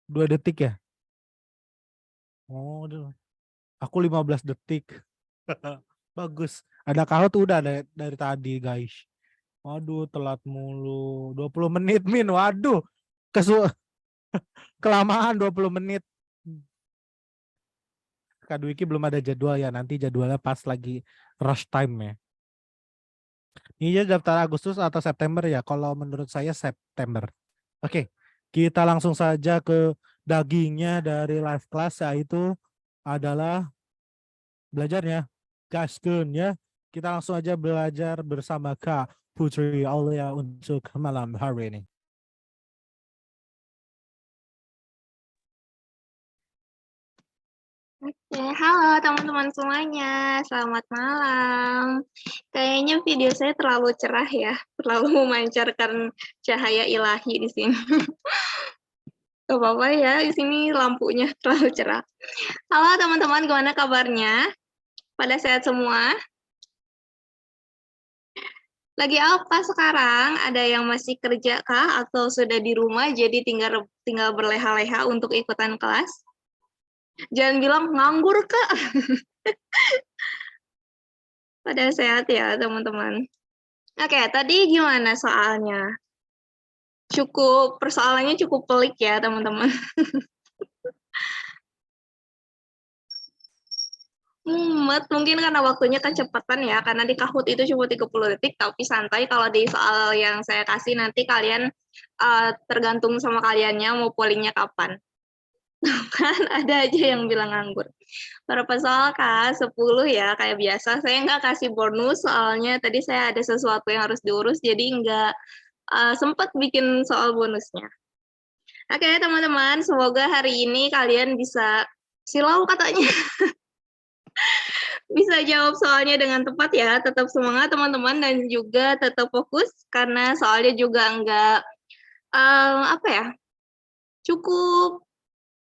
2 detik ya? Oh, aku 15 detik. Bagus. Ada kahut udah dari tadi, guys. Waduh, telat mulu. 20 menit, Min. Waduh. Kesu kelamaan 20 menit. Kak Dwiki belum ada jadwal ya. Nanti jadwalnya pas lagi rush time ya. Ini ya daftar Agustus atau September ya? Kalau menurut saya September. Oke, kita langsung saja ke dagingnya dari live class, yaitu adalah belajarnya. Gaskun ya. Kita langsung aja belajar bersama Kak Putri Aulia untuk malam hari ini. Oke, halo teman-teman semuanya, selamat malam. Kayaknya video saya terlalu cerah ya, terlalu memancarkan cahaya ilahi di sini. Gak apa-apa ya, di sini lampunya terlalu cerah. Halo teman-teman, gimana kabarnya? Pada sehat semua? Lagi apa sekarang? Ada yang masih kerja kah atau sudah di rumah jadi tinggal berleha-leha untuk ikutan kelas? Jangan bilang nganggur kak. Pada sehat ya teman-teman. Oke, tadi gimana soalnya? Persoalannya cukup pelik ya teman-teman. Mungkin karena waktunya kecepatan ya, karena di Kahoot itu cuma 30 detik, tapi santai kalau di soal yang saya kasih nanti kalian tergantung sama kaliannya mau pollingnya kapan. Kan ada aja yang bilang nganggur. Berapa soal kak? 10 ya, kayak biasa. Saya nggak kasih bonus soalnya tadi saya ada sesuatu yang harus diurus, jadi nggak sempat bikin soal bonusnya. Oke teman-teman, semoga hari ini kalian bisa silau katanya. Bisa jawab soalnya dengan tepat ya. Tetap semangat teman-teman dan juga tetap fokus karena soalnya juga enggak apa ya? Cukup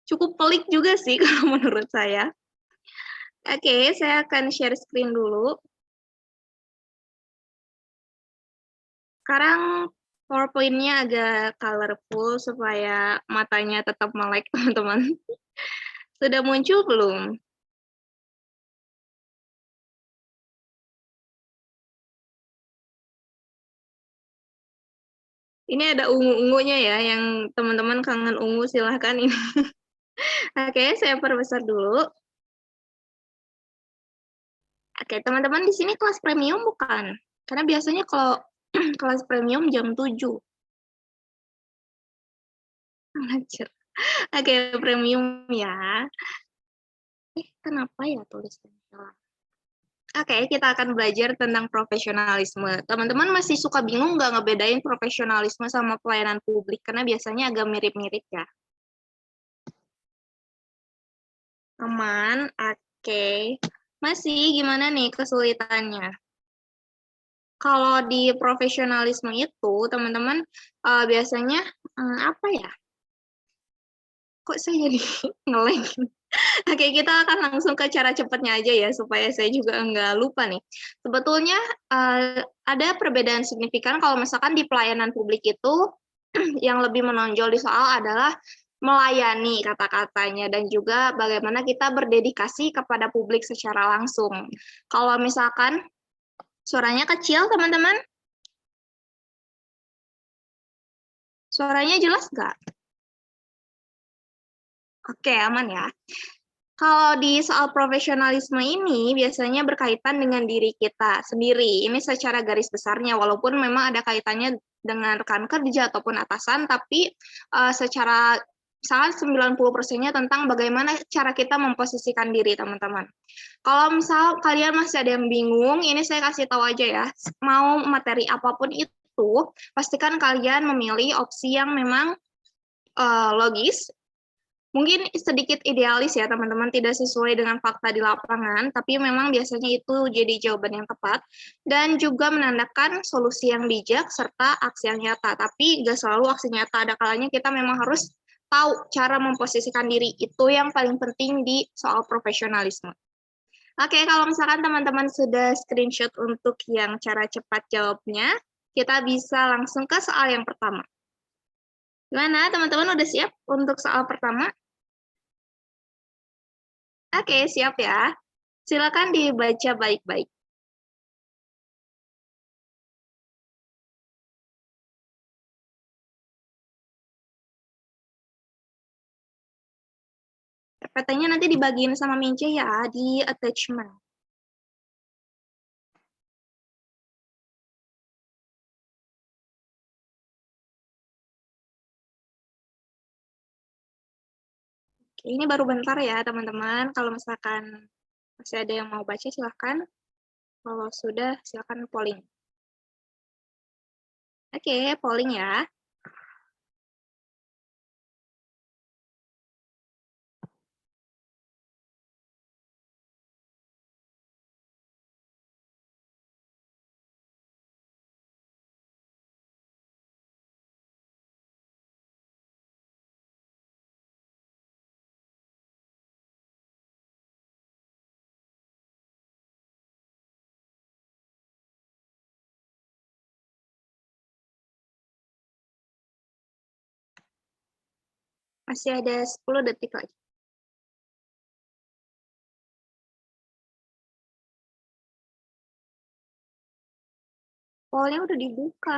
cukup pelik juga sih kalau menurut saya. Oke, saya akan share screen dulu. Sekarang PowerPoint-nya agak colorful supaya matanya tetap melek teman-teman. Sudah muncul belum? Ini ada ungu-ungunya ya, yang teman-teman kangen ungu silahkan ini. Oke, saya perbesar dulu. Oke, teman-teman di sini kelas premium bukan? Karena biasanya kalau kelas premium jam 7. Ngajar. Oke, premium ya. Kenapa ya tulisannya salah? Oke, kita akan belajar tentang profesionalisme. Teman-teman masih suka bingung nggak ngebedain profesionalisme sama pelayanan publik? Karena biasanya agak mirip-mirip ya. Aman, oke. Masih gimana nih kesulitannya? Kalau di profesionalisme itu, teman-teman biasanya apa ya? Kok saya jadi nge-lag? Oke, kita akan langsung ke cara cepatnya aja ya, supaya saya juga nggak lupa nih. Sebetulnya ada perbedaan signifikan kalau misalkan di pelayanan publik itu yang lebih menonjol di soal adalah melayani kata-katanya dan juga bagaimana kita berdedikasi kepada publik secara langsung. Kalau misalkan suaranya kecil, teman-teman, suaranya jelas nggak? Oke, aman ya. Kalau di soal profesionalisme ini biasanya berkaitan dengan diri kita sendiri. Ini secara garis besarnya, walaupun memang ada kaitannya dengan rekan kerja ataupun atasan, tapi secara sangat 90%-nya tentang bagaimana cara kita memposisikan diri, teman-teman. Kalau misal kalian masih ada yang bingung, ini saya kasih tahu aja ya, mau materi apapun itu, pastikan kalian memilih opsi yang memang logis. Mungkin sedikit idealis ya teman-teman, tidak sesuai dengan fakta di lapangan, tapi memang biasanya itu jadi jawaban yang tepat, dan juga menandakan solusi yang bijak serta aksi yang nyata, tapi nggak selalu aksi nyata, ada kalanya kita memang harus tahu cara memposisikan diri, itu yang paling penting di soal profesionalisme. Oke, kalau misalkan teman-teman sudah screenshot untuk yang cara cepat jawabnya, kita bisa langsung ke soal yang pertama. Gimana teman-teman udah siap untuk soal pertama? Oke, siap ya. Silakan dibaca baik-baik. PPT-nya nanti dibagiin sama Mince ya di attachment. Oke, ini baru bentar ya teman-teman. Kalau misalkan masih ada yang mau baca silahkan. Kalau sudah silahkan polling. Oke, polling ya. Masih ada 10 detik lagi. Pollnya udah dibuka.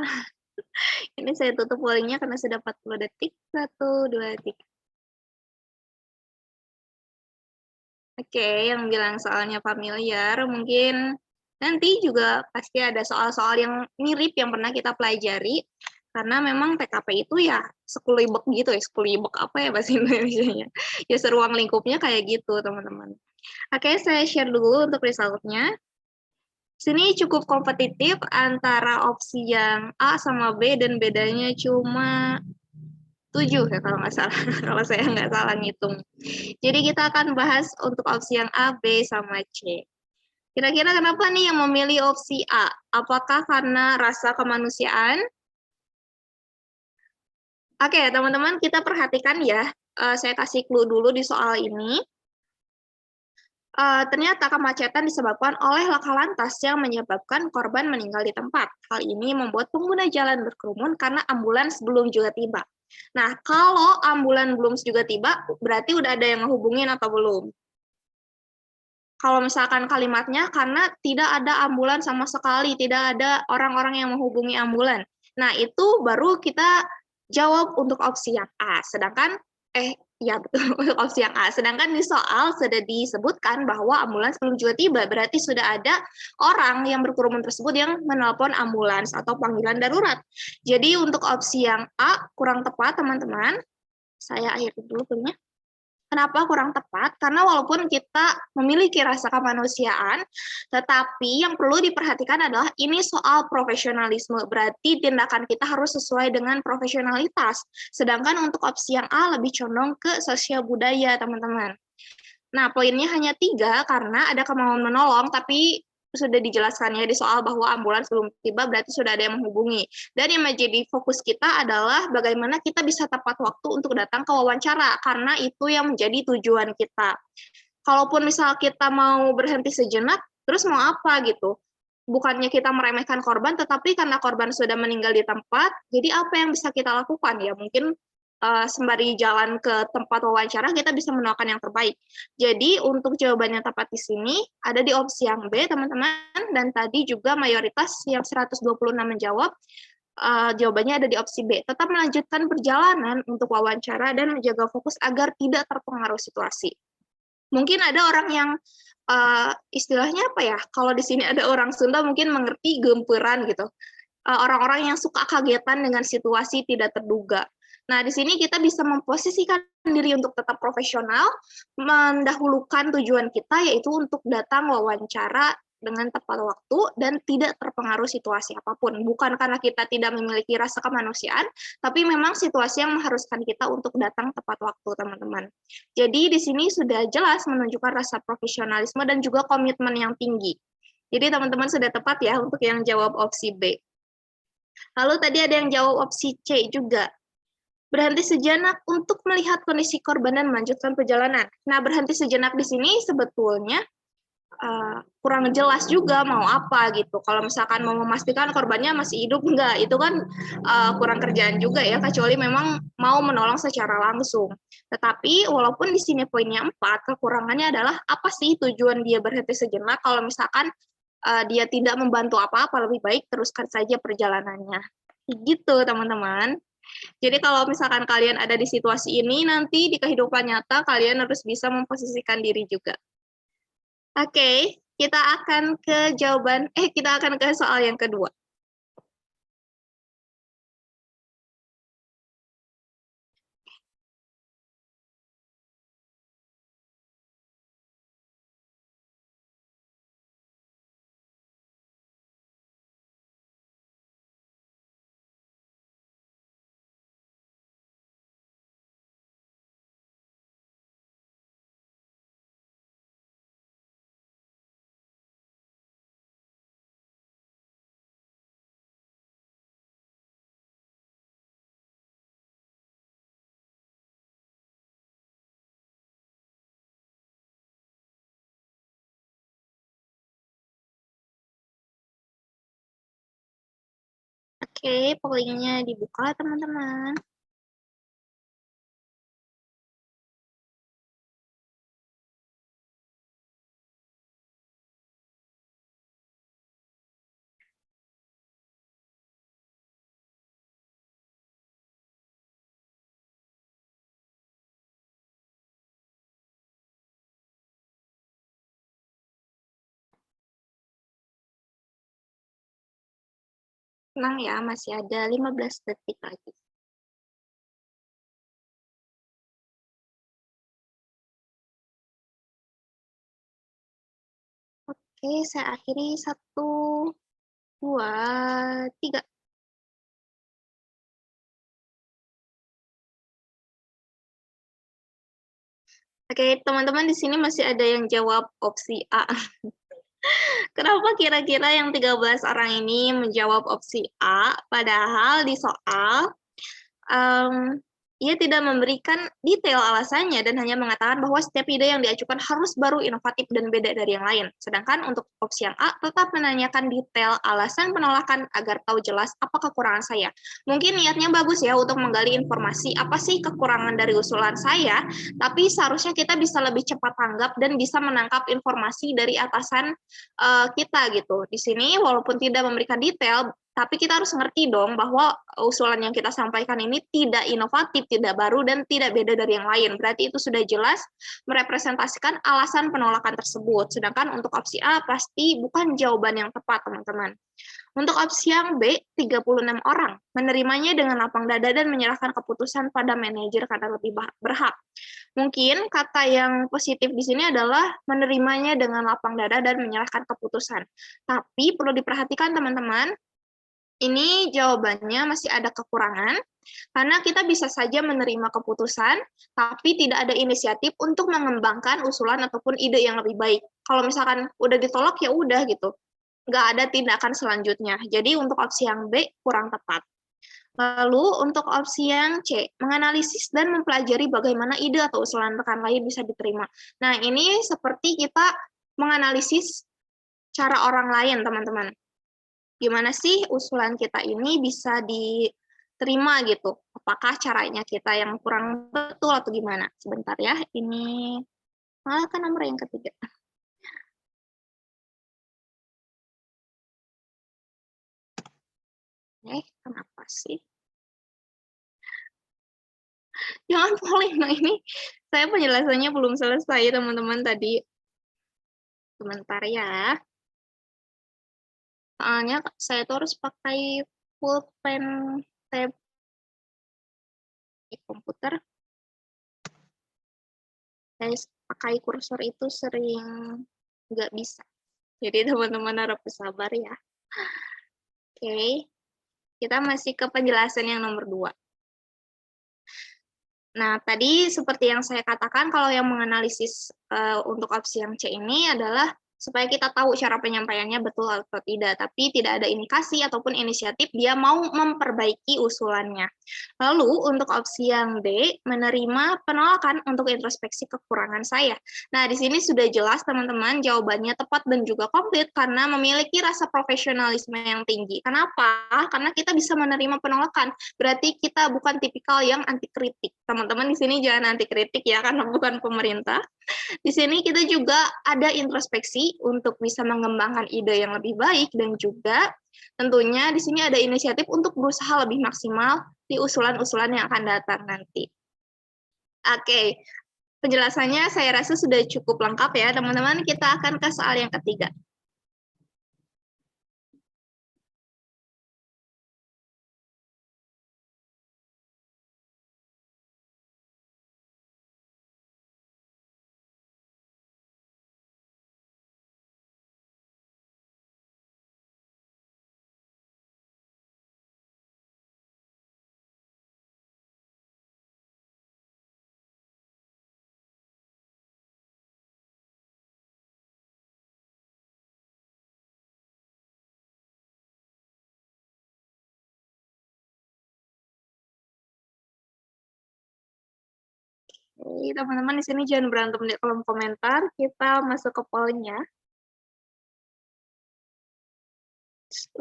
Ini saya tutup pollingnya karena sudah 40 detik. 1, 2, 3. Oke, yang bilang soalnya familiar, mungkin nanti juga pasti ada soal-soal yang mirip yang pernah kita pelajari, karena memang PKP itu ya sekulibek gitu ya, sekulibek apa ya bahasa Indonesianya? Ya seruang lingkupnya kayak gitu, teman-teman. Oke, saya share dulu untuk result-nya. Sini cukup kompetitif antara opsi yang A sama B, dan bedanya cuma 7 ya kalau nggak salah, kalau saya nggak salah ngitung. Jadi kita akan bahas untuk opsi yang A, B, sama C. Kira-kira kenapa nih yang memilih opsi A? Apakah karena rasa kemanusiaan? Oke, teman-teman, kita perhatikan ya. Saya kasih clue dulu di soal ini. Ternyata kemacetan disebabkan oleh laka lantas yang menyebabkan korban meninggal di tempat. Hal ini membuat pengguna jalan berkerumun karena ambulans belum juga tiba. Nah, kalau ambulans belum juga tiba, berarti udah ada yang ngehubungin atau belum? Kalau misalkan kalimatnya karena tidak ada ambulans sama sekali, tidak ada orang-orang yang menghubungi ambulans. Nah, itu baru kita jawab untuk opsi yang A. Sedangkan ya betul, untuk opsi yang A. Sedangkan di soal sudah disebutkan bahwa ambulans belum juga tiba, berarti sudah ada orang yang berkerumun tersebut yang menelpon ambulans atau panggilan darurat. Jadi untuk opsi yang A kurang tepat, teman-teman. Saya akhiri dulu filmnya. Kenapa kurang tepat? Karena walaupun kita memiliki rasa kemanusiaan, tetapi yang perlu diperhatikan adalah ini soal profesionalisme. Berarti tindakan kita harus sesuai dengan profesionalitas. Sedangkan untuk opsi yang A lebih condong ke sosial budaya, teman-teman. Nah, poinnya hanya 3 karena ada kemauan menolong, tapi sudah dijelaskannya di soal bahwa ambulans belum tiba, berarti sudah ada yang menghubungi. Dan yang menjadi fokus kita adalah bagaimana kita bisa tepat waktu untuk datang ke wawancara, karena itu yang menjadi tujuan kita. Kalaupun misal kita mau berhenti sejenak, terus mau apa gitu? Bukannya kita meremehkan korban, tetapi karena korban sudah meninggal di tempat, jadi apa yang bisa kita lakukan? Ya mungkin sembari jalan ke tempat wawancara, kita bisa menemukan yang terbaik. Jadi untuk jawaban yang tepat di sini ada di opsi yang B, teman-teman, dan tadi juga mayoritas yang 126 menjawab, jawabannya ada di opsi B. Tetap melanjutkan perjalanan untuk wawancara dan menjaga fokus agar tidak terpengaruh situasi. Mungkin ada orang yang istilahnya apa ya, kalau di sini ada orang Sunda mungkin mengerti gemperan gitu. Orang-orang yang suka kagetan dengan situasi tidak terduga. Nah, di sini kita bisa memposisikan diri untuk tetap profesional, mendahulukan tujuan kita, yaitu untuk datang wawancara dengan tepat waktu dan tidak terpengaruh situasi apapun. Bukan karena kita tidak memiliki rasa kemanusiaan, tapi memang situasi yang mengharuskan kita untuk datang tepat waktu, teman-teman. Jadi di sini sudah jelas menunjukkan rasa profesionalisme dan juga komitmen yang tinggi. Jadi teman-teman sudah tepat ya untuk yang jawab opsi B. Lalu tadi ada yang jawab opsi C juga. Berhenti sejenak untuk melihat kondisi korban dan melanjutkan perjalanan. Nah, berhenti sejenak di sini sebetulnya kurang jelas juga mau apa gitu. Kalau misalkan mau memastikan korbannya masih hidup enggak, itu kan kurang kerjaan juga ya, kecuali memang mau menolong secara langsung. Tetapi walaupun di sini poinnya 4, kekurangannya adalah apa sih tujuan dia berhenti sejenak kalau misalkan dia tidak membantu apa-apa, lebih baik teruskan saja perjalanannya. Gitu teman-teman. Jadi kalau misalkan kalian ada di situasi ini, nanti di kehidupan nyata kalian harus bisa memposisikan diri juga. Oke, kita akan ke soal yang kedua. Oke, pollingnya dibuka teman-teman. Tenang ya, masih ada 15 detik lagi. Oke, saya akhiri 1, 2, 3. Oke, teman-teman di sini masih ada yang jawab opsi A. Kenapa kira-kira yang 13 orang ini menjawab opsi A, padahal di soal ia tidak memberikan detail alasannya dan hanya mengatakan bahwa setiap ide yang diajukan harus baru, inovatif, dan beda dari yang lain. Sedangkan untuk opsi yang A tetap menanyakan detail alasan penolakan agar tahu jelas apa kekurangan saya. Mungkin niatnya bagus ya untuk menggali informasi apa sih kekurangan dari usulan saya, tapi seharusnya kita bisa lebih cepat tanggap dan bisa menangkap informasi dari atasan kita gitu. Di sini walaupun tidak memberikan detail, tapi kita harus ngerti dong bahwa usulan yang kita sampaikan ini tidak inovatif, tidak baru, dan tidak beda dari yang lain. Berarti itu sudah jelas merepresentasikan alasan penolakan tersebut. Sedangkan untuk opsi A pasti bukan jawaban yang tepat, teman-teman. Untuk opsi yang B, 36 orang menerimanya dengan lapang dada dan menyerahkan keputusan pada manajer karena lebih berhak. Mungkin kata yang positif di sini adalah menerimanya dengan lapang dada dan menyerahkan keputusan. Tapi perlu diperhatikan, teman-teman, ini jawabannya masih ada kekurangan, karena kita bisa saja menerima keputusan, tapi tidak ada inisiatif untuk mengembangkan usulan ataupun ide yang lebih baik. Kalau misalkan udah ditolak, ya udah gitu. Nggak ada tindakan selanjutnya. Jadi untuk opsi yang B kurang tepat. Lalu untuk opsi yang C, menganalisis dan mempelajari bagaimana ide atau usulan rekan lain bisa diterima. Nah, ini seperti kita menganalisis cara orang lain, teman-teman. Gimana sih usulan kita ini bisa diterima gitu? Apakah caranya kita yang kurang betul atau gimana? Sebentar ya, ini malah kan nomor yang ketiga. Kenapa sih? Jangan polling, nah ini saya penjelasannya belum selesai teman-teman tadi. Sebentar ya. Soalnya saya tuh harus pakai pulpen tab di komputer. Saya pakai kursor itu sering nggak bisa. Jadi teman-teman harap bersabar ya. Oke, kita masih ke penjelasan yang nomor 2. Nah, tadi seperti yang saya katakan, kalau yang menganalisis untuk opsi yang C ini adalah supaya kita tahu cara penyampaiannya betul atau tidak, tapi tidak ada indikasi ataupun inisiatif dia mau memperbaiki usulannya. Lalu untuk opsi yang D, menerima penolakan untuk introspeksi kekurangan saya. Nah, di sini sudah jelas teman-teman jawabannya tepat dan juga komplit karena memiliki rasa profesionalisme yang tinggi. Kenapa? Karena kita bisa menerima penolakan. Berarti kita bukan tipikal yang anti kritik. Teman-teman di sini jangan anti kritik ya karena bukan pemerintah. Di sini kita juga ada introspeksi untuk bisa mengembangkan ide yang lebih baik dan juga tentunya di sini ada inisiatif untuk berusaha lebih maksimal di usulan-usulan yang akan datang nanti. Oke, penjelasannya saya rasa sudah cukup lengkap ya teman-teman. Kita akan ke soal yang ketiga. Oke, teman-teman di sini jangan berantem di kolom komentar. Kita masuk ke pollnya.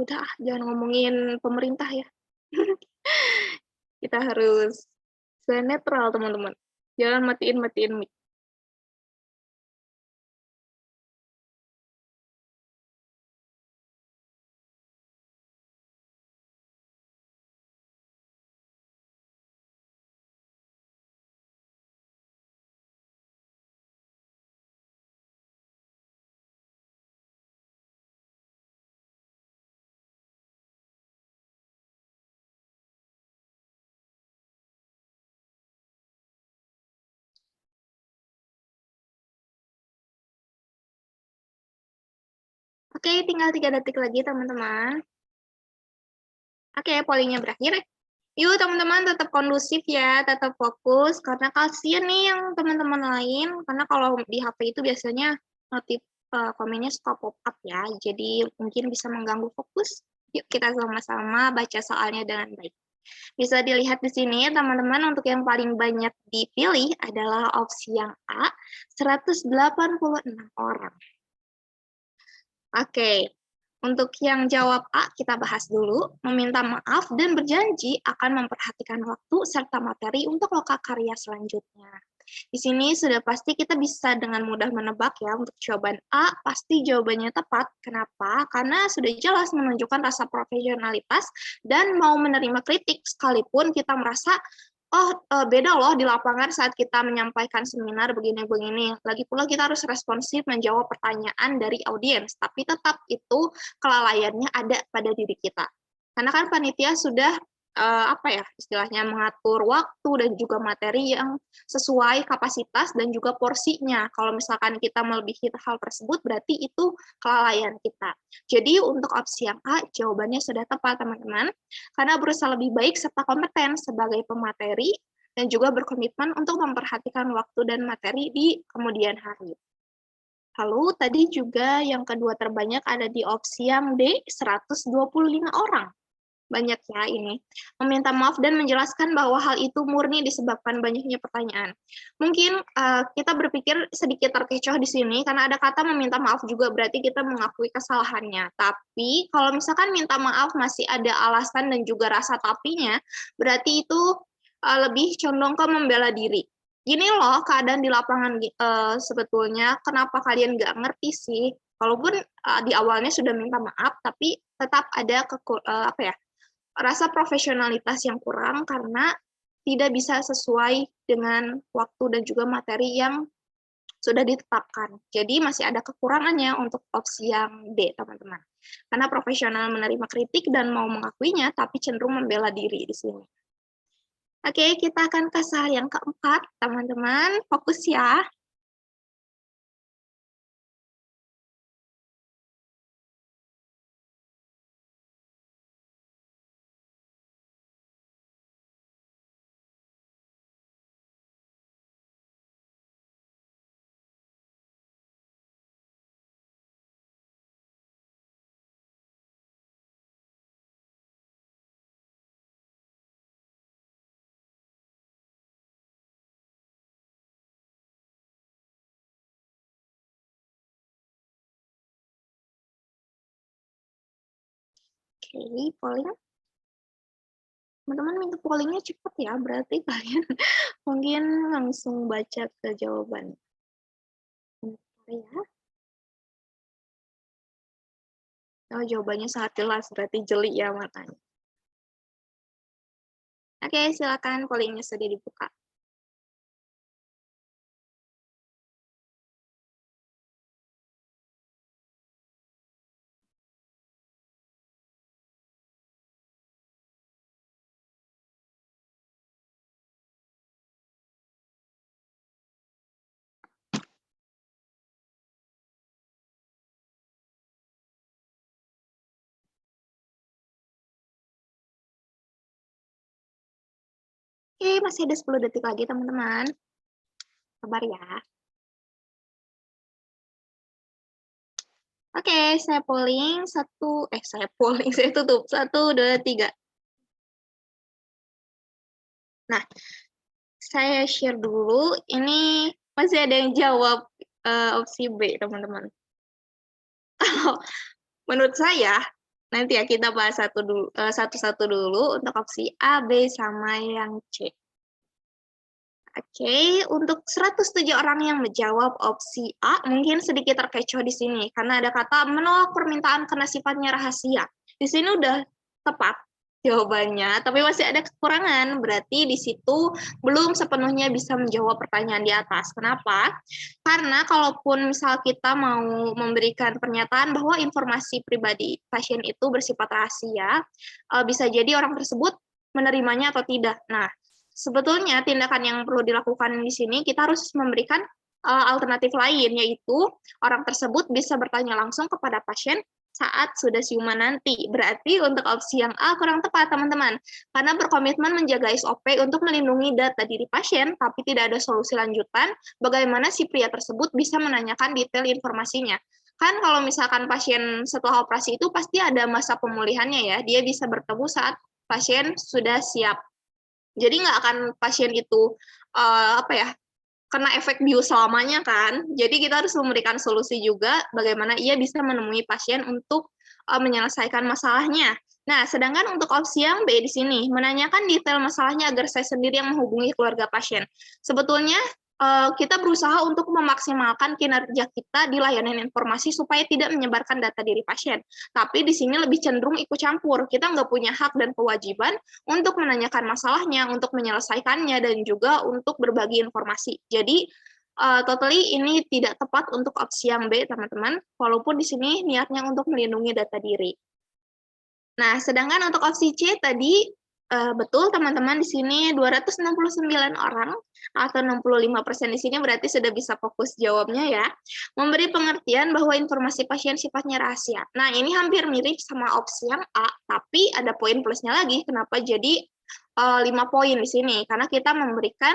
Udah, jangan ngomongin pemerintah ya. Kita harus netral, teman-teman. Jangan matiin-matiin mic. Oke, tinggal 3 detik lagi, teman-teman. Oke, pollingnya berakhir. Yuk, teman-teman tetap kondusif ya, tetap fokus, karena kasihan nih yang teman-teman lain, karena kalau di HP itu biasanya notif komennya suka pop up ya, jadi mungkin bisa mengganggu fokus. Yuk, kita sama-sama baca soalnya dengan baik. Bisa dilihat di sini, teman-teman, untuk yang paling banyak dipilih adalah opsi yang A, 186 orang. Oke, untuk yang jawab A, kita bahas dulu. Meminta maaf dan berjanji akan memperhatikan waktu serta materi untuk lokakarya selanjutnya. Di sini sudah pasti kita bisa dengan mudah menebak ya, untuk jawaban A pasti jawabannya tepat. Kenapa? Karena sudah jelas menunjukkan rasa profesionalitas dan mau menerima kritik sekalipun kita merasa beda loh di lapangan saat kita menyampaikan seminar begini-begini. Lagi pula kita harus responsif menjawab pertanyaan dari audiens, tapi tetap itu kelalaiannya ada pada diri kita. Karena kan panitia sudah istilahnya mengatur waktu dan juga materi yang sesuai kapasitas dan juga porsinya. Kalau misalkan kita melebihi hal tersebut, berarti itu kelalaian kita. Jadi untuk opsi yang A, jawabannya sudah tepat, teman-teman. Karena berusaha lebih baik serta kompeten sebagai pemateri dan juga berkomitmen untuk memperhatikan waktu dan materi di kemudian hari. Lalu tadi juga yang kedua terbanyak ada di opsi yang D, 125 orang. Banyak ya ini. Meminta maaf dan menjelaskan bahwa hal itu murni disebabkan banyaknya pertanyaan. Mungkin kita berpikir sedikit terkecoh di sini karena ada kata meminta maaf juga berarti kita mengakui kesalahannya. Tapi kalau misalkan minta maaf masih ada alasan dan juga rasa tapinya, berarti itu lebih condong ke membela diri. Gini loh keadaan di lapangan sebetulnya, kenapa kalian nggak ngerti sih? Walaupun di awalnya sudah minta maaf, tapi tetap ada rasa profesionalitas yang kurang karena tidak bisa sesuai dengan waktu dan juga materi yang sudah ditetapkan. Jadi masih ada kekurangannya untuk opsi yang D, teman-teman. Karena profesional menerima kritik dan mau mengakuinya, tapi cenderung membela diri di sini. Oke, kita akan ke soal yang keempat, teman-teman. Fokus ya. Oke, polling. Teman-teman minta pollingnya cepet ya, berarti kalian mungkin langsung baca ke jawaban. Bentar ya. Oh, jawabannya sangat jelas, berarti jeli ya matanya. Oke, silakan pollingnya sudah dibuka. Oke, masih ada 10 detik lagi, teman-teman. Sabar ya. Oke, saya polling saya polling, saya tutup. 1, 2, 3. Nah, saya share dulu. Ini masih ada yang jawab opsi B, teman-teman. Menurut saya, nanti ya kita bahas satu-satu dulu untuk opsi A, B, sama yang C. Oke, untuk 107 orang yang menjawab opsi A, mungkin sedikit terkecoh di sini, karena ada kata menolak permintaan karena sifatnya rahasia. Di sini udah tepat jawabannya, tapi masih ada kekurangan, berarti di situ belum sepenuhnya bisa menjawab pertanyaan di atas. Kenapa? Karena kalaupun misal kita mau memberikan pernyataan bahwa informasi pribadi pasien itu bersifat rahasia, bisa jadi orang tersebut menerimanya atau tidak. Nah, sebetulnya tindakan yang perlu dilakukan di sini kita harus memberikan alternatif lain, yaitu orang tersebut bisa bertanya langsung kepada pasien saat sudah siuman nanti. Berarti untuk opsi yang A kurang tepat, teman-teman. Karena berkomitmen menjaga SOP untuk melindungi data diri pasien, tapi tidak ada solusi lanjutan, bagaimana si pria tersebut bisa menanyakan detail informasinya. Kan kalau misalkan pasien setelah operasi itu pasti ada masa pemulihannya ya, dia bisa bertemu saat pasien sudah siap. Jadi nggak akan pasien itu kena efek bius selamanya kan. Jadi kita harus memberikan solusi juga bagaimana ia bisa menemui pasien untuk menyelesaikan masalahnya. Nah, sedangkan untuk opsi yang B di sini, menanyakan detail masalahnya agar saya sendiri yang menghubungi keluarga pasien. Sebetulnya kita berusaha untuk memaksimalkan kinerja kita di layanan informasi supaya tidak menyebarkan data diri pasien. Tapi di sini lebih cenderung ikut campur. Kita nggak punya hak dan kewajiban untuk menanyakan masalahnya, untuk menyelesaikannya, dan juga untuk berbagi informasi. Jadi, totally ini tidak tepat untuk opsi yang B, teman-teman, walaupun di sini niatnya untuk melindungi data diri. Nah, sedangkan untuk opsi C tadi, betul teman-teman, di sini 269 orang atau 65% di sini berarti sudah bisa fokus jawabnya ya, memberi pengertian bahwa informasi pasien sifatnya rahasia. Nah, ini hampir mirip sama opsi yang A, tapi ada poin plusnya lagi, kenapa jadi 5 poin di sini, karena kita memberikan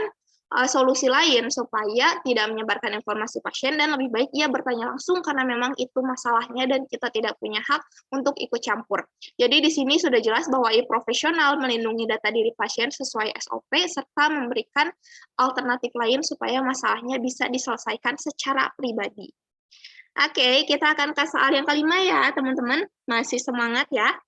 solusi lain supaya tidak menyebarkan informasi pasien dan lebih baik ia bertanya langsung karena memang itu masalahnya dan kita tidak punya hak untuk ikut campur. Jadi di sini sudah jelas bahwa ia profesional melindungi data diri pasien sesuai SOP serta memberikan alternatif lain supaya masalahnya bisa diselesaikan secara pribadi. Oke, kita akan ke soal yang kelima ya, teman-teman. Masih semangat ya.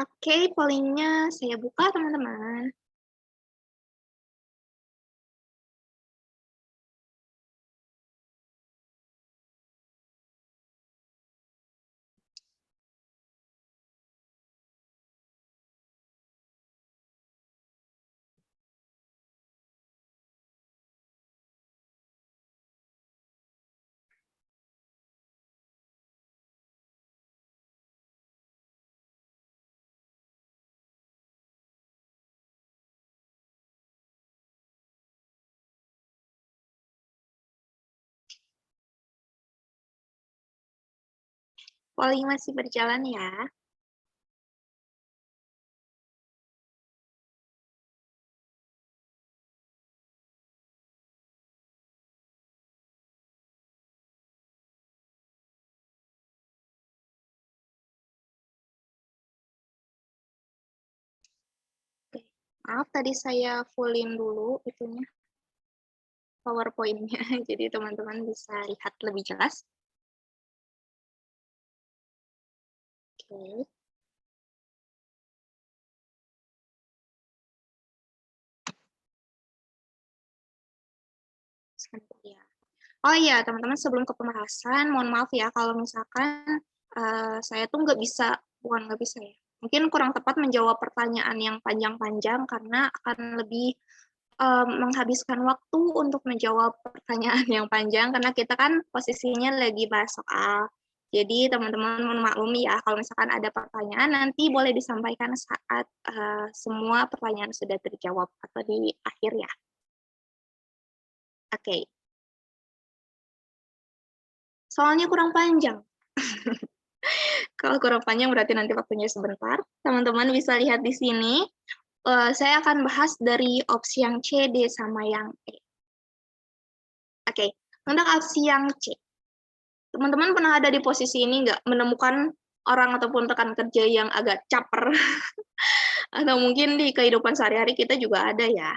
Oke, pollingnya saya buka, teman-teman. Polling masih berjalan ya. Oke. Maaf tadi saya fullin dulu itunya PowerPoint-nya. Jadi teman-teman bisa lihat lebih jelas. Oke. Sebentar ya. Oh iya, teman-teman sebelum ke pembahasan, mohon maaf ya kalau misalkan saya tuh bukan nggak bisa ya. Mungkin kurang tepat menjawab pertanyaan yang panjang-panjang karena akan lebih menghabiskan waktu untuk menjawab pertanyaan yang panjang karena kita kan posisinya lagi bahas soal. Jadi teman-teman mohon maklumi ya kalau misalkan ada pertanyaan nanti boleh disampaikan saat semua pertanyaan sudah terjawab atau di akhir ya. Oke. Soalnya kurang panjang. Kalau kurang panjang berarti nanti waktunya sebentar. Teman-teman bisa lihat di sini. Saya akan bahas dari opsi yang C, D, sama yang E. Oke, untuk opsi yang C. Teman-teman pernah ada di posisi ini nggak? Menemukan orang ataupun rekan kerja yang agak caper? Atau mungkin di kehidupan sehari-hari kita juga ada ya.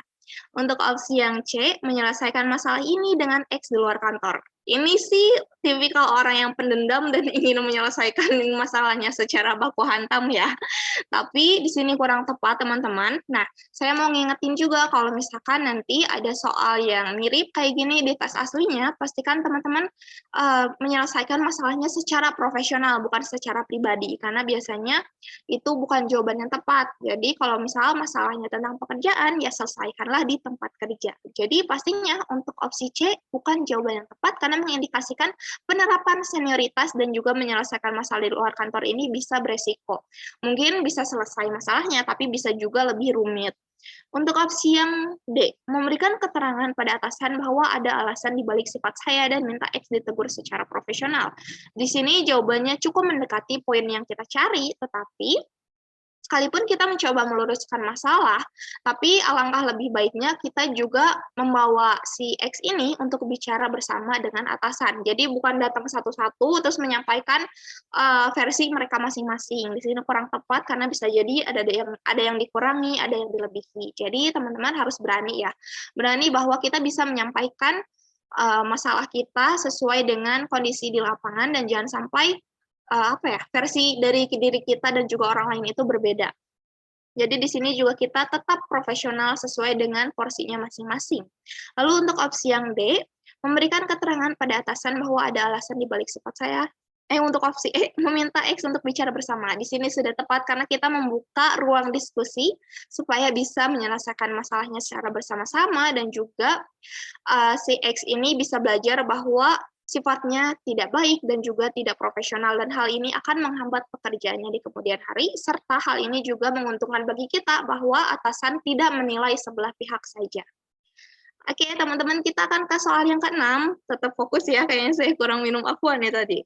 Untuk opsi yang C, menyelesaikan masalah ini dengan X di luar kantor. Ini sih tipikal orang yang pendendam dan ingin menyelesaikan masalahnya secara baku hantam ya. Tapi di sini kurang tepat teman-teman. Nah, saya mau ngingetin juga kalau misalkan nanti ada soal yang mirip kayak gini di tes aslinya, pastikan teman-teman menyelesaikan masalahnya secara profesional, bukan secara pribadi. Karena biasanya itu bukan jawaban yang tepat. Jadi kalau misal masalahnya tentang pekerjaan, ya selesaikanlah di tempat kerja. Jadi pastinya untuk opsi C bukan jawaban yang tepat karena mengindikasikan penerapan senioritas dan juga menyelesaikan masalah di luar kantor ini bisa beresiko. Mungkin bisa selesai masalahnya, tapi bisa juga lebih rumit. Untuk opsi yang D, memberikan keterangan pada atasan bahwa ada alasan dibalik sifat saya dan minta X ditegur secara profesional. Di sini jawabannya cukup mendekati poin yang kita cari, tetapi sekalipun kita mencoba meluruskan masalah, tapi alangkah lebih baiknya kita juga membawa si X ini untuk bicara bersama dengan atasan. Jadi bukan datang satu-satu terus menyampaikan versi mereka masing-masing. Di sini kurang tepat karena bisa jadi ada yang dikurangi, ada yang dilebihi. Jadi teman-teman harus berani ya, berani bahwa kita bisa menyampaikan masalah kita sesuai dengan kondisi di lapangan dan jangan sampai versi dari diri kita dan juga orang lain itu berbeda. Jadi di sini juga kita tetap profesional sesuai dengan porsinya masing-masing. Lalu untuk opsi yang D, memberikan keterangan pada atasan bahwa ada alasan di balik sifat saya. Untuk opsi E, meminta X untuk bicara bersama. Di sini sudah tepat karena kita membuka ruang diskusi supaya bisa menyelesaikan masalahnya secara bersama-sama dan juga si X ini bisa belajar bahwa sifatnya tidak baik dan juga tidak profesional dan hal ini akan menghambat pekerjaannya di kemudian hari serta hal ini juga menguntungkan bagi kita bahwa atasan tidak menilai sebelah pihak saja. Oke, teman-teman kita akan ke soal yang ke-6. Tetap fokus ya, kayaknya saya kurang minum aqua nih tadi.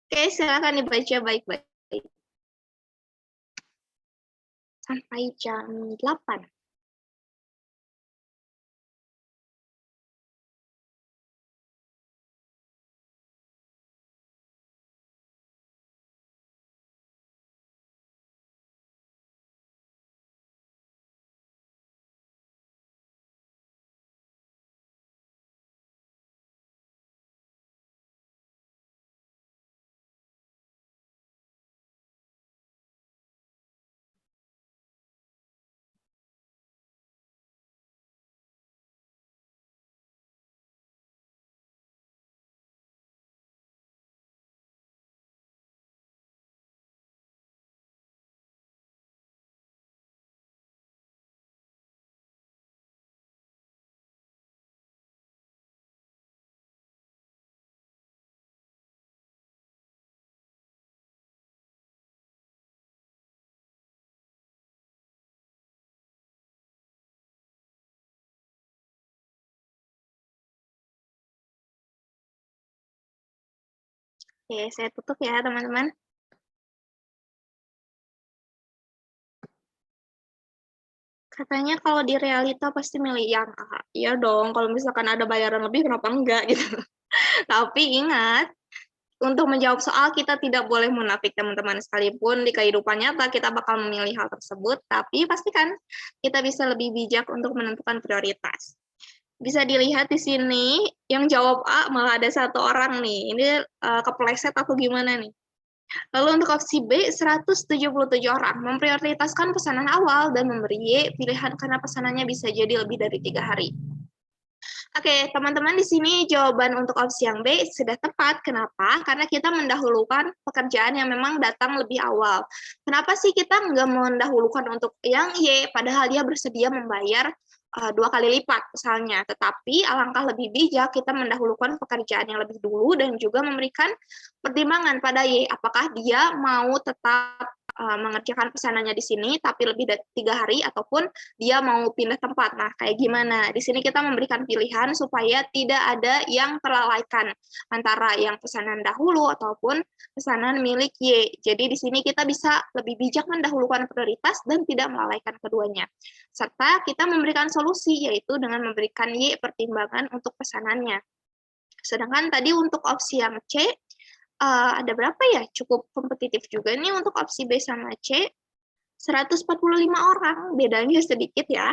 Oke, silakan dibaca baik-baik. Sampai jam 8. Oke, saya tutup ya, teman-teman. Katanya kalau di realita pasti milih yang A. Iya dong, kalau misalkan ada bayaran lebih kenapa enggak gitu. Tapi ingat, untuk menjawab soal kita tidak boleh munafik teman-teman, sekalipun di kehidupan nyata kita bakal memilih hal tersebut, tapi pastikan kita bisa lebih bijak untuk menentukan prioritas. Bisa dilihat di sini yang jawab A malah ada 1 orang nih. Ini kepleset atau gimana nih? Lalu untuk opsi B, 177 orang memprioritaskan pesanan awal dan memberi Y pilihan karena pesanannya bisa jadi lebih dari 3 hari. Oke, teman-teman, di sini jawaban untuk opsi yang B sudah tepat. Kenapa? Karena kita mendahulukan pekerjaan yang memang datang lebih awal. Kenapa sih kita nggak mendahulukan untuk yang Y, padahal dia bersedia membayar 2 kali lipat misalnya. Tetapi alangkah lebih bijak kita mendahulukan pekerjaan yang lebih dulu dan juga memberikan pertimbangan pada Y, apakah dia mau tetap mengerjakan pesanannya di sini tapi lebih dari 3 hari ataupun dia mau pindah tempat. Nah, kayak gimana? Di sini kita memberikan pilihan supaya tidak ada yang terlalaikan antara yang pesanan dahulu ataupun pesanan milik Y. Jadi di sini kita bisa lebih bijak mendahulukan prioritas dan tidak melalaikan keduanya. Serta kita memberikan solusi, yaitu dengan memberikan Y pertimbangan untuk pesanannya. Sedangkan tadi untuk opsi yang C, ada berapa ya? Cukup kompetitif juga nih untuk opsi B sama C. 145 orang, bedanya sedikit ya.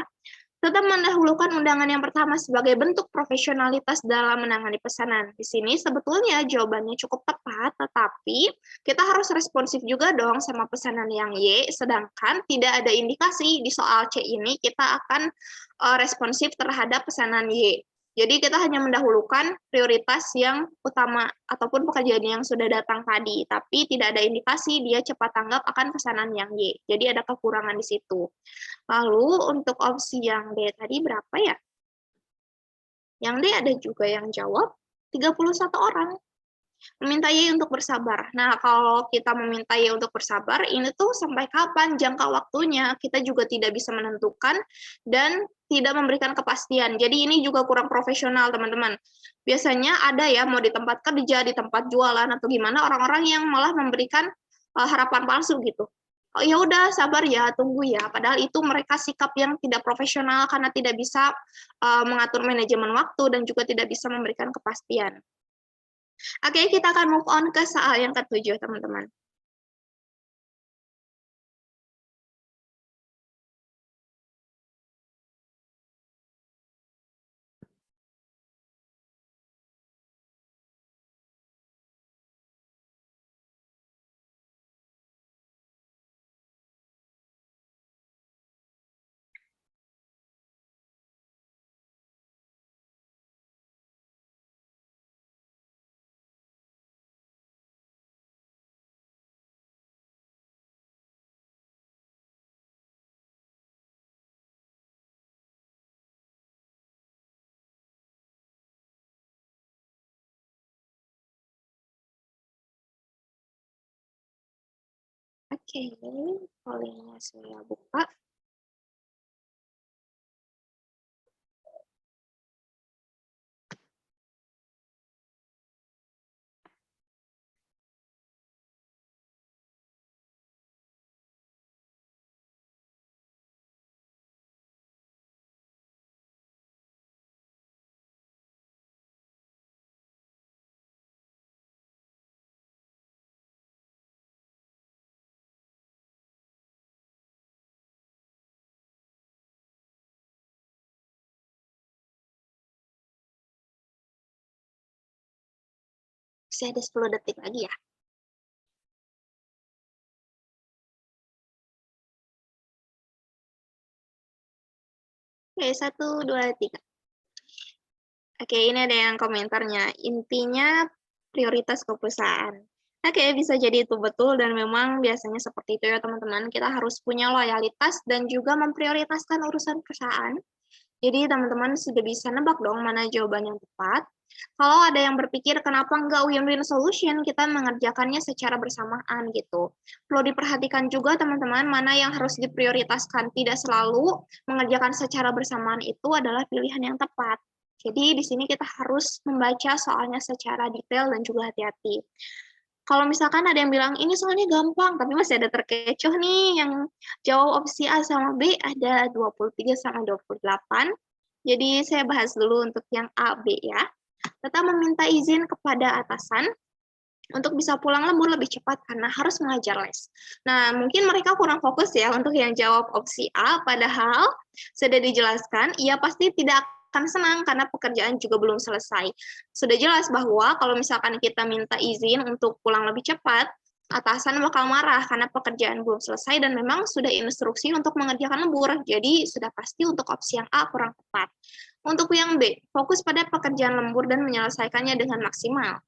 Tetap mendahulukan undangan yang pertama sebagai bentuk profesionalitas dalam menangani pesanan. Di sini sebetulnya jawabannya cukup tepat, tetapi kita harus responsif juga dong sama pesanan yang Y, sedangkan tidak ada indikasi di soal C ini kita akan responsif terhadap pesanan Y. Jadi kita hanya mendahulukan prioritas yang utama ataupun pekerjaan yang sudah datang tadi, tapi tidak ada indikasi dia cepat tanggap akan pesanan yang Y. Jadi ada kekurangan di situ. Lalu untuk opsi yang D tadi berapa ya? Yang D ada juga yang jawab 31 orang. Meminta Y untuk bersabar. Nah, kalau kita meminta Y untuk bersabar, ini tuh sampai kapan jangka waktunya? Kita juga tidak bisa menentukan dan tidak memberikan kepastian. Jadi ini juga kurang profesional, teman-teman. Biasanya ada ya, mau di tempat kerja, di tempat jualan, atau gimana, orang-orang yang malah memberikan harapan palsu gitu. Oh ya udah, sabar ya, tunggu ya. Padahal itu mereka sikap yang tidak profesional karena tidak bisa mengatur manajemen waktu dan juga tidak bisa memberikan kepastian. Oke, kita akan move on ke soal yang ke-7, teman-teman. Oke, polling-nya saya buka. Masih ada 10 detik lagi ya. Oke, 1, 2, 3. Oke, ini ada yang komentarnya. Intinya prioritas ke perusahaan. Oke, bisa jadi itu betul dan memang biasanya seperti itu ya teman-teman. Kita harus punya loyalitas dan juga memprioritaskan urusan perusahaan. Jadi teman-teman sudah bisa nebak dong mana jawaban yang tepat. Kalau ada yang berpikir kenapa nggak win-win solution, kita mengerjakannya secara bersamaan gitu. Perlu diperhatikan juga teman-teman mana yang harus diprioritaskan. Tidak selalu mengerjakan secara bersamaan itu adalah pilihan yang tepat. Jadi di sini kita harus membaca soalnya secara detail dan juga hati-hati. Kalau misalkan ada yang bilang, ini soalnya gampang, tapi masih ada terkecoh nih, yang jawab opsi A sama B ada 23 sama 28. Jadi saya bahas dulu untuk yang A, B ya. Tetap meminta izin kepada atasan untuk bisa pulang lembur lebih cepat karena harus mengajar les. Nah, mungkin mereka kurang fokus ya untuk yang jawab opsi A, padahal sudah dijelaskan, ia pasti tidak akan senang karena pekerjaan juga belum selesai. Sudah jelas bahwa kalau misalkan kita minta izin untuk pulang lebih cepat, atasan bakal marah karena pekerjaan belum selesai dan memang sudah instruksi untuk mengerjakan lembur. Jadi sudah pasti untuk opsi yang A kurang tepat. Untuk yang B, fokus pada pekerjaan lembur dan menyelesaikannya dengan maksimal.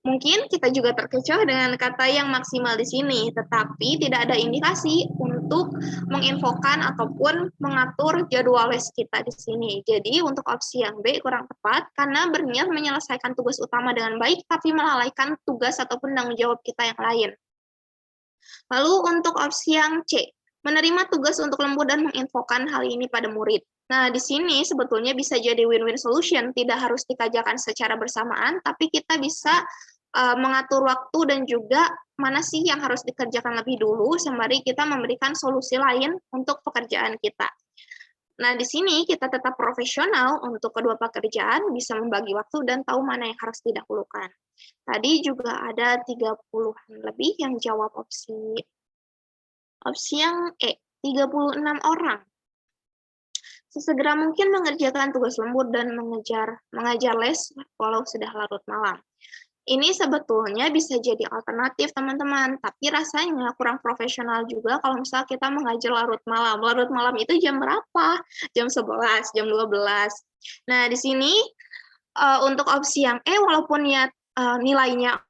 Mungkin kita juga terkecoh dengan kata yang maksimal di sini, tetapi tidak ada indikasi untuk menginfokan ataupun mengatur jadwal les kita di sini. Jadi untuk opsi yang B kurang tepat karena berniat menyelesaikan tugas utama dengan baik, tapi melalaikan tugas ataupun tanggung jawab kita yang lain. Lalu untuk opsi yang C, menerima tugas untuk lembur dan menginfokan hal ini pada murid. Nah, di sini sebetulnya bisa jadi win-win solution, tidak harus dikerjakan secara bersamaan, tapi kita bisa mengatur waktu dan juga mana sih yang harus dikerjakan lebih dulu, sembari kita memberikan solusi lain untuk pekerjaan kita. Nah, di sini kita tetap profesional untuk kedua pekerjaan, bisa membagi waktu dan tahu mana yang harus didahulukan. Tadi juga ada 30-an lebih yang jawab opsi yang E, 36 orang. Sesegera mungkin mengerjakan tugas lembur dan mengajar les walau sudah larut malam. Ini sebetulnya bisa jadi alternatif, teman-teman, tapi rasanya kurang profesional juga kalau misalnya kita mengajar larut malam. Larut malam itu jam berapa? Jam 11, jam 12. Nah, di sini untuk opsi yang E, walaupun ya nilainya,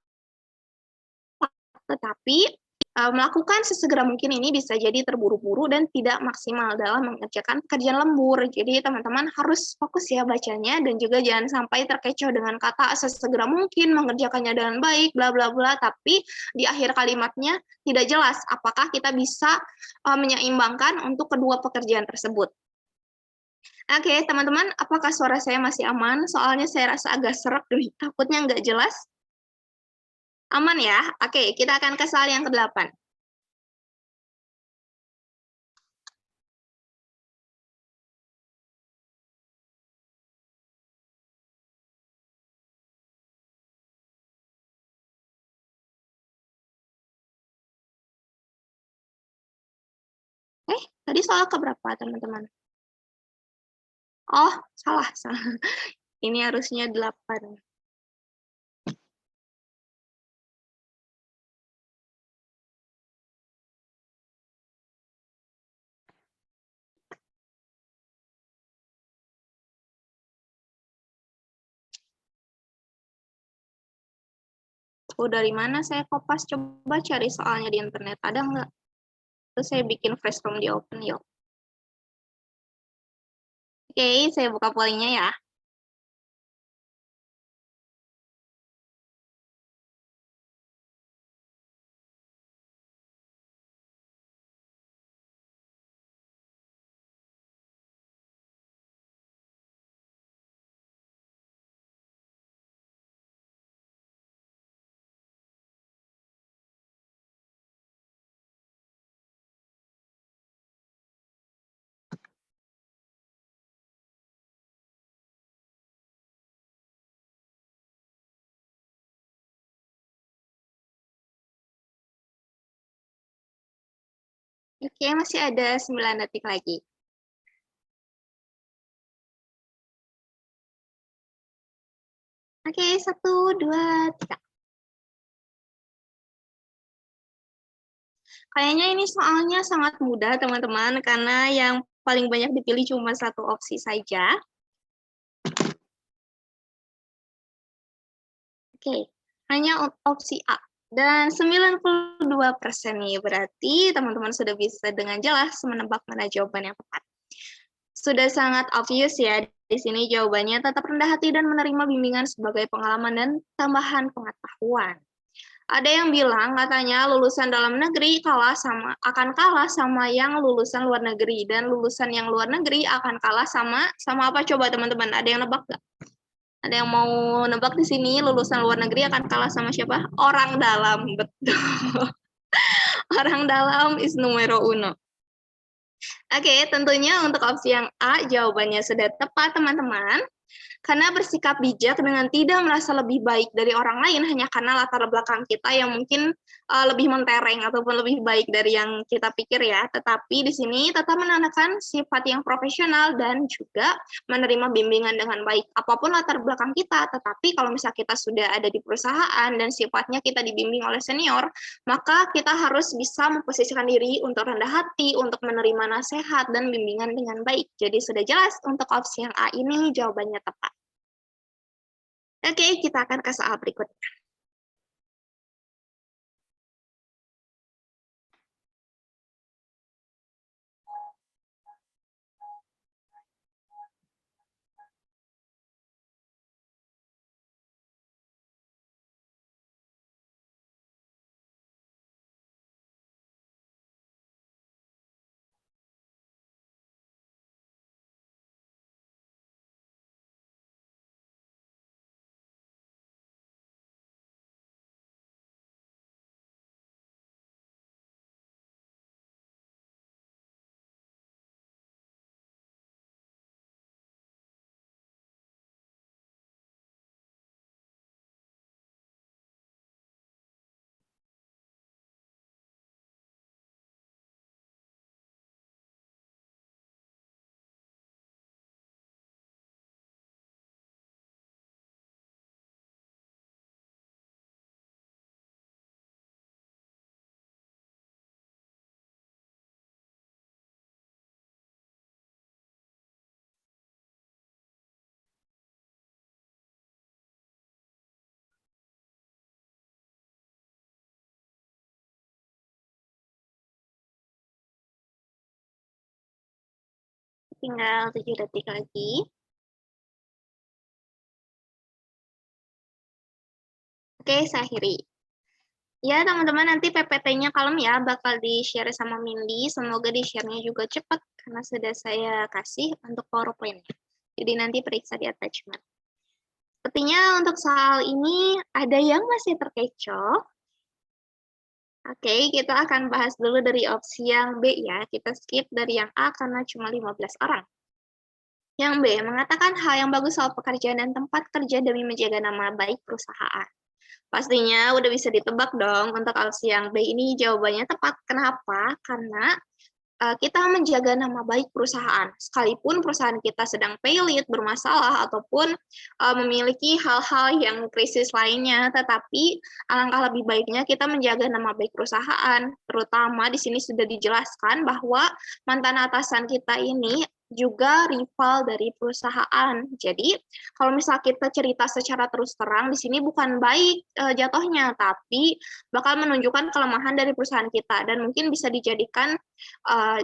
tetapi melakukan sesegera mungkin ini bisa jadi terburu-buru dan tidak maksimal dalam mengerjakan pekerjaan lembur. Jadi teman-teman harus fokus ya bacanya dan juga jangan sampai terkecoh dengan kata sesegera mungkin mengerjakannya dengan baik, bla bla bla, tapi di akhir kalimatnya tidak jelas apakah kita bisa menyeimbangkan untuk kedua pekerjaan tersebut. Oke, teman-teman, apakah suara saya masih aman? Soalnya saya rasa agak serak nih, takutnya nggak jelas. Aman ya? Oke, kita akan ke soal yang ke-8. Tadi soal keberapa, teman-teman? Oh, salah. Ini harusnya 8. Oh, dari mana saya kopas? Coba cari soalnya di internet. Ada nggak? Terus saya bikin fresh from di open, yuk. Oke, saya buka pollingnya ya. Oke, masih ada 9 detik lagi. Oke, 1, 2, 3. Kayaknya ini soalnya sangat mudah, teman-teman, karena yang paling banyak dipilih cuma satu opsi saja. Oke, hanya opsi A. Dan 92% nih, berarti teman-teman sudah bisa dengan jelas menebak mana jawaban yang tepat. Sudah sangat obvious ya, di sini jawabannya tetap rendah hati dan menerima bimbingan sebagai pengalaman dan tambahan pengetahuan. Ada yang bilang katanya lulusan dalam negeri akan kalah sama yang lulusan luar negeri, dan lulusan yang luar negeri akan kalah sama apa coba teman-teman? Ada yang nebak nggak? Ada yang mau nebak di sini lulusan luar negeri akan kalah sama siapa? Orang dalam, betul. Orang dalam is numero uno. Oke, tentunya untuk opsi yang A, jawabannya sudah tepat, teman-teman. Karena bersikap bijak dengan tidak merasa lebih baik dari orang lain hanya karena latar belakang kita yang mungkin lebih mentereng ataupun lebih baik dari yang kita pikir ya. Tetapi di sini tetap menandakan sifat yang profesional dan juga menerima bimbingan dengan baik. Apapun latar belakang kita, tetapi kalau misalnya kita sudah ada di perusahaan dan sifatnya kita dibimbing oleh senior, maka kita harus bisa memposisikan diri untuk rendah hati, untuk menerima nasihat dan bimbingan dengan baik. Jadi sudah jelas untuk opsi yang A ini jawabannya tepat. Oke, kita akan ke soal berikutnya. Tinggal 7 detik lagi. Oke, saya akhiri. Ya, teman-teman, nanti PPT-nya kalem ya, bakal di-share sama Mindy. Semoga di-share-nya juga cepat, karena sudah saya kasih untuk PowerPoint-nya. Jadi nanti periksa di attachment. Sepertinya untuk soal ini ada yang masih terkecoh. Oke, kita akan bahas dulu dari opsi yang B ya. Kita skip dari yang A karena cuma 15 orang. Yang B, mengatakan hal yang bagus soal pekerjaan dan tempat kerja demi menjaga nama baik perusahaan. Pastinya udah bisa ditebak dong untuk opsi yang B ini jawabannya tepat. Kenapa? Karena kita menjaga nama baik perusahaan. Sekalipun perusahaan kita sedang failing, bermasalah, ataupun memiliki hal-hal yang krisis lainnya, tetapi alangkah lebih baiknya kita menjaga nama baik perusahaan. Terutama di sini sudah dijelaskan bahwa mantan atasan kita ini juga rival dari perusahaan. Jadi, kalau misal kita cerita secara terus terang, di sini bukan baik jatuhnya, tapi bakal menunjukkan kelemahan dari perusahaan kita, dan mungkin bisa dijadikan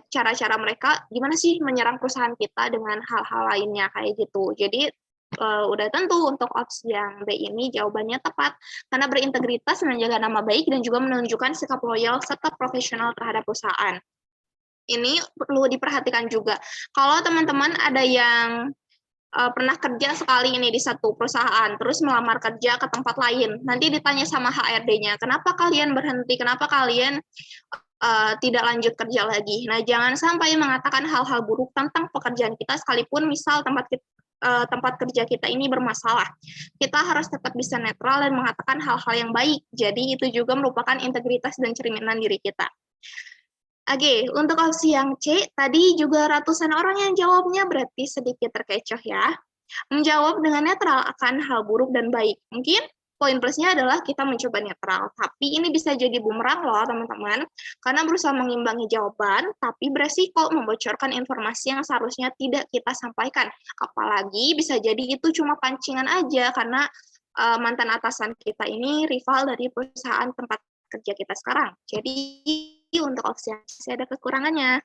cara-cara mereka gimana sih menyerang perusahaan kita dengan hal-hal lainnya kayak gitu. Jadi udah tentu untuk opsi yang B ini jawabannya tepat karena berintegritas, menjaga nama baik dan juga menunjukkan sikap loyal serta profesional terhadap perusahaan. Ini perlu diperhatikan juga. Kalau teman-teman ada yang pernah kerja sekali ini di satu perusahaan, terus melamar kerja ke tempat lain, nanti ditanya sama HRD-nya, kenapa kalian berhenti, kenapa kalian tidak lanjut kerja lagi. Nah, jangan sampai mengatakan hal-hal buruk tentang pekerjaan kita, sekalipun misal tempat kerja kita ini bermasalah. Kita harus tetap bisa netral dan mengatakan hal-hal yang baik. Jadi, itu juga merupakan integritas dan cerminan diri kita. Oke, untuk opsi yang C, tadi juga ratusan orang yang jawabnya berarti sedikit terkecoh ya. Menjawab dengan netral akan hal buruk dan baik. Mungkin poin plusnya adalah kita mencoba netral, tapi ini bisa jadi bumerang loh teman-teman, karena berusaha mengimbangi jawaban, tapi beresiko membocorkan informasi yang seharusnya tidak kita sampaikan. Apalagi bisa jadi itu cuma pancingan aja, karena mantan atasan kita ini rival dari perusahaan tempat kerja kita sekarang. Jadi untuk opsi yang C ada kekurangannya.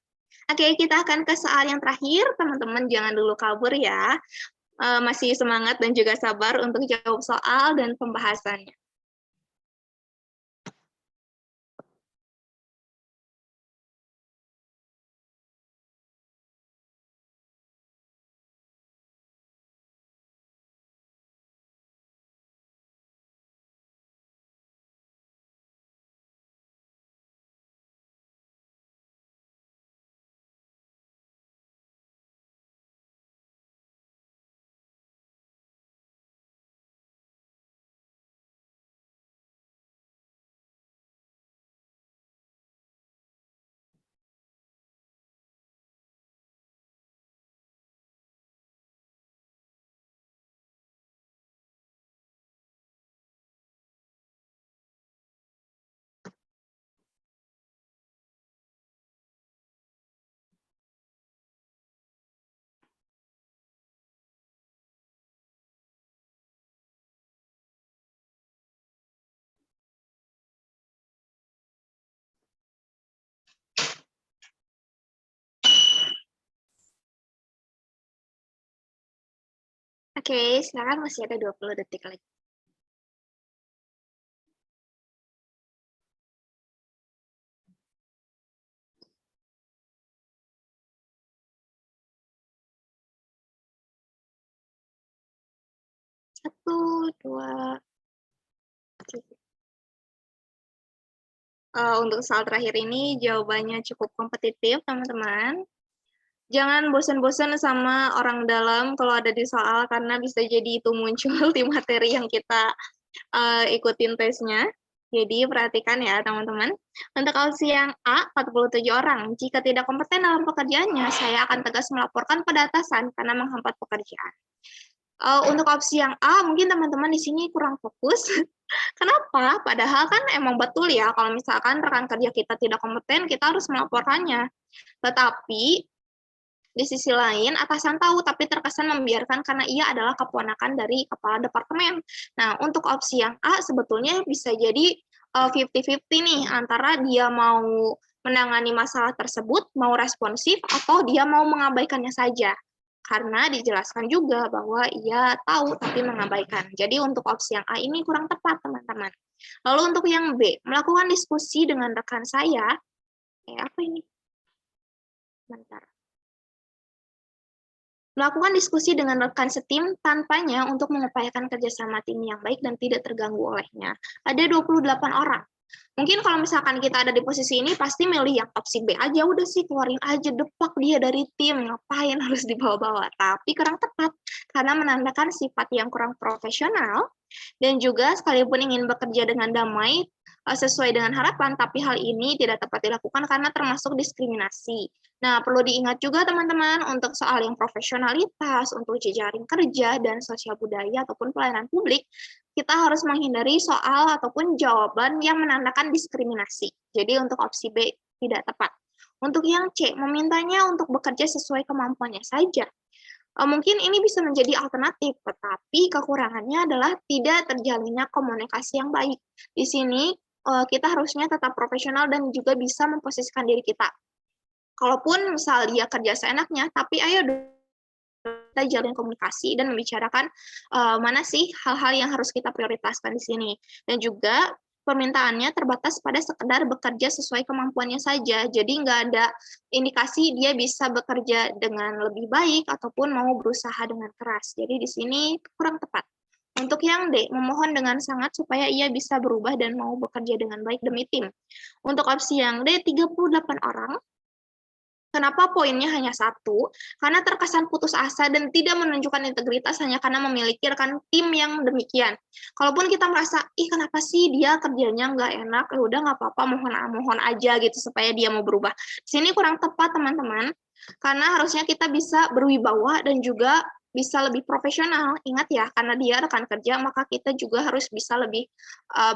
Oke, kita akan ke soal yang terakhir. Teman-teman jangan dulu kabur ya. Masih semangat dan juga sabar untuk jawab soal dan pembahasannya. Oke, silakan, masih ada 20 detik lagi. Satu, dua, tiga. Untuk soal terakhir ini jawabannya cukup kompetitif, teman-teman. Jangan bosan-bosan sama orang dalam kalau ada di soal, karena bisa jadi itu muncul di materi yang kita ikutin tesnya. Jadi perhatikan ya teman-teman. Untuk opsi yang A, 47 orang. Jika tidak kompeten dalam pekerjaannya, saya akan tegas melaporkan pada atasan karena menghambat pekerjaan. Untuk opsi yang A, mungkin teman-teman di sini kurang fokus. Kenapa? Padahal kan emang betul ya, kalau misalkan rekan kerja kita tidak kompeten, kita harus melaporkannya. Tetapi di sisi lain, atasan tahu tapi terkesan membiarkan karena ia adalah keponakan dari kepala departemen. Nah, untuk opsi yang A sebetulnya bisa jadi 50-50 nih, antara dia mau menangani masalah tersebut, mau responsif, atau dia mau mengabaikannya saja. Karena dijelaskan juga bahwa ia tahu tapi mengabaikan. Jadi untuk opsi yang A ini kurang tepat, teman-teman. Lalu untuk yang B, melakukan diskusi dengan rekan saya, apa ini? Bentar. Melakukan diskusi dengan rekan setim tanpanya untuk mengupayakan kerjasama tim yang baik dan tidak terganggu olehnya. Ada 28 orang. Mungkin kalau misalkan kita ada di posisi ini, pasti milih yang opsi B aja, udah sih keluarin aja, depak dia dari tim, ngapain harus dibawa-bawa. Tapi kurang tepat, karena menandakan sifat yang kurang profesional, dan juga sekalipun ingin bekerja dengan damai, sesuai dengan harapan, tapi hal ini tidak tepat dilakukan karena termasuk diskriminasi. Nah, perlu diingat juga teman-teman untuk soal yang profesionalitas, untuk jejaring kerja, dan sosial budaya ataupun pelayanan publik, kita harus menghindari soal ataupun jawaban yang menandakan diskriminasi. Jadi untuk opsi B tidak tepat. Untuk yang C, memintanya untuk bekerja sesuai kemampuannya saja. Mungkin ini bisa menjadi alternatif, tetapi kekurangannya adalah tidak terjalinnya komunikasi yang baik. Di sini kita harusnya tetap profesional dan juga bisa memposisikan diri kita. Kalaupun misal dia kerja seenaknya, tapi ayo kita jalin komunikasi dan membicarakan mana sih hal-hal yang harus kita prioritaskan di sini. Dan juga permintaannya terbatas pada sekedar bekerja sesuai kemampuannya saja. Jadi nggak ada indikasi dia bisa bekerja dengan lebih baik ataupun mau berusaha dengan keras. Jadi di sini kurang tepat. Untuk yang D, memohon dengan sangat supaya ia bisa berubah dan mau bekerja dengan baik demi tim. Untuk opsi yang D, 38 orang. Kenapa poinnya hanya satu? Karena terkesan putus asa dan tidak menunjukkan integritas hanya karena memiliki rekan tim yang demikian. Kalaupun kita merasa, ih kenapa sih dia kerjanya nggak enak, ya udah nggak apa-apa, mohon aja gitu supaya dia mau berubah. Sini kurang tepat teman-teman, karena harusnya kita bisa berwibawa dan juga bisa lebih profesional. Ingat ya, karena dia rekan kerja, maka kita juga harus bisa lebih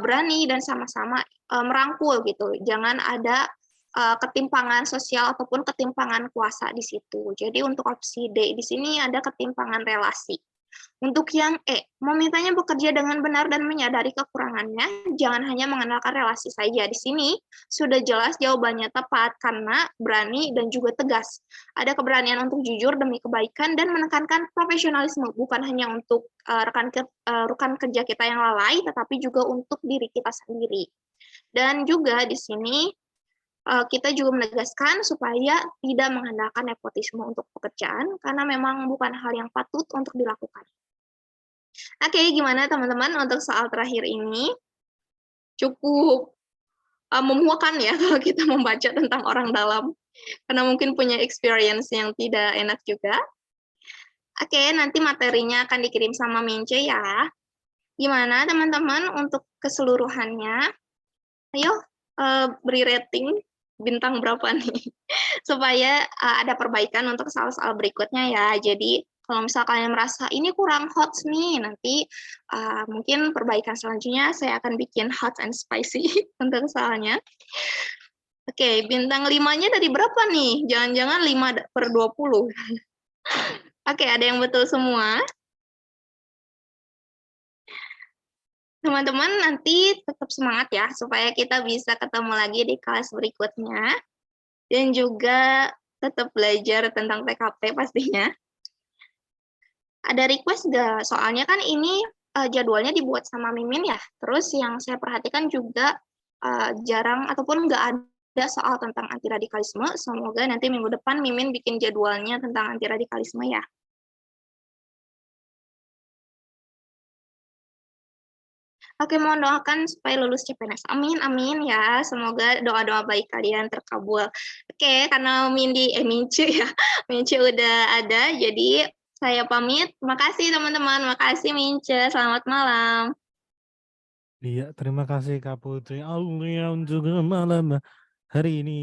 berani dan sama-sama merangkul gitu. Jangan ada ketimpangan sosial ataupun ketimpangan kuasa di situ. Jadi untuk opsi D di sini ada ketimpangan relasi. Untuk yang E, memintanya bekerja dengan benar dan menyadari kekurangannya, jangan hanya mengandalkan relasi saja. Di sini sudah jelas jawabannya tepat karena berani dan juga tegas. Ada keberanian untuk jujur demi kebaikan dan menekankan profesionalisme, bukan hanya untuk rekan kerja kita yang lalai, tetapi juga untuk diri kita sendiri. Dan juga di sini kita juga menegaskan supaya tidak mengandalkan nepotisme untuk pekerjaan, karena memang bukan hal yang patut untuk dilakukan. Oke, gimana teman-teman untuk soal terakhir ini? Cukup memuakan ya kalau kita membaca tentang orang dalam, karena mungkin punya experience yang tidak enak juga. Oke, nanti materinya akan dikirim sama Mince ya. Gimana teman-teman untuk keseluruhannya? Ayo beri rating bintang berapa nih supaya ada perbaikan untuk soal-soal berikutnya ya. Jadi kalau misalkan kalian merasa ini kurang hot nih, nanti mungkin perbaikan selanjutnya saya akan bikin hot and spicy untuk soalnya. Oke, bintang 5-nya dari berapa nih? Jangan-jangan 5/20. Oke, ada yang betul semua. Teman-teman nanti tetap semangat ya, supaya kita bisa ketemu lagi di kelas berikutnya. Dan juga tetap belajar tentang TKP pastinya. Ada request nggak? Soalnya kan ini jadwalnya dibuat sama Mimin ya. Terus yang saya perhatikan juga jarang ataupun nggak ada soal tentang anti radikalisme. Semoga nanti minggu depan Mimin bikin jadwalnya tentang anti radikalisme ya. Oke, mohon doakan supaya lulus CPNS. Amin, amin ya. Semoga doa-doa baik kalian terkabul. Oke, karena Mince ya, Mince udah ada, jadi saya pamit. Makasih teman-teman, makasih Mince. Selamat malam. Iya, terima kasih Kak Putri Aulia untuk malam hari ini.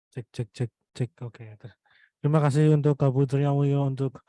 Cek, cek, cek, cek. Oke. Terima kasih untuk Kak Putri Aulia untuk